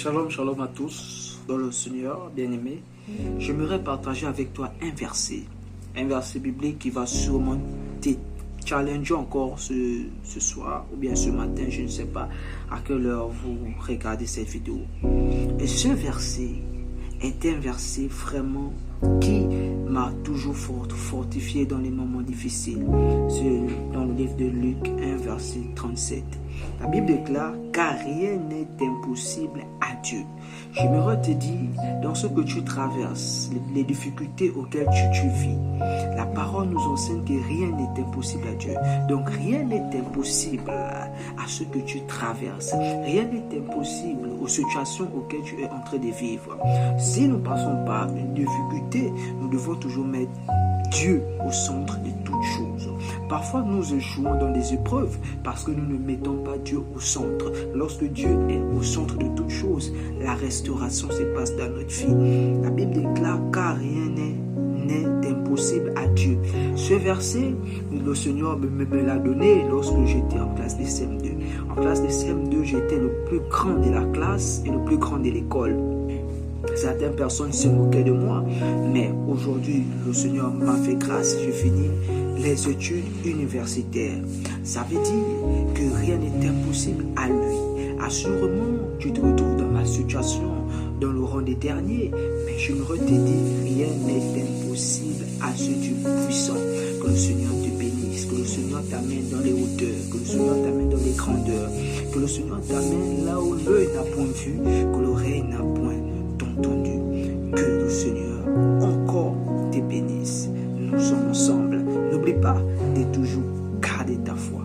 Shalom, shalom à tous dans le Seigneur, bien-aimé. J'aimerais partager avec toi un verset biblique qui va sûrement te challenger encore ce soir ou bien ce matin, je ne sais pas à quelle heure vous regardez cette vidéo. Et ce verset est un verset vraiment qui m'a toujours fortifié dans les moments difficiles. C'est dans le livre de Luc 1, verset 37. La Bible déclare, car rien n'est impossible à Dieu. J'aimerais te dire, dans ce que tu traverses, les difficultés auxquelles tu vis, la parole nous enseigne que rien n'est impossible à Dieu. Donc rien n'est impossible à ce que tu traverses. Rien n'est impossible aux situations auxquelles tu es en train de vivre. Si nous passons par une difficulté, nous devons toujours mettre Dieu au centre de toutes choses. Parfois, nous échouons dans des épreuves parce que nous ne mettons pas Dieu au centre. Lorsque Dieu est au centre de toutes choses, la restauration se passe dans notre vie. La Bible déclare car rien n'est impossible à Dieu. Ce verset, le Seigneur me l'a donné lorsque j'étais en classe de CM2. En classe de CM2, j'étais le plus grand de la classe et le plus grand de l'école. Certaines personnes se moquaient de moi, mais aujourd'hui, le Seigneur m'a fait grâce. Je finis les études universitaires. Ça veut dire que rien n'est impossible à lui. Assurément, tu te retrouves dans ma situation, dans le rang des derniers, mais je me te dis, rien n'est impossible à ce Dieu puissant. Que le Seigneur te bénisse, que le Seigneur t'amène dans les hauteurs, que le Seigneur t'amène dans les grandeurs, que le Seigneur t'amène là où l'œil n'a point vu, que l'oreille n'a point entendu. Que le Seigneur encore te bénisse. Nous sommes ensemble. N'oublie pas de toujours garder ta foi.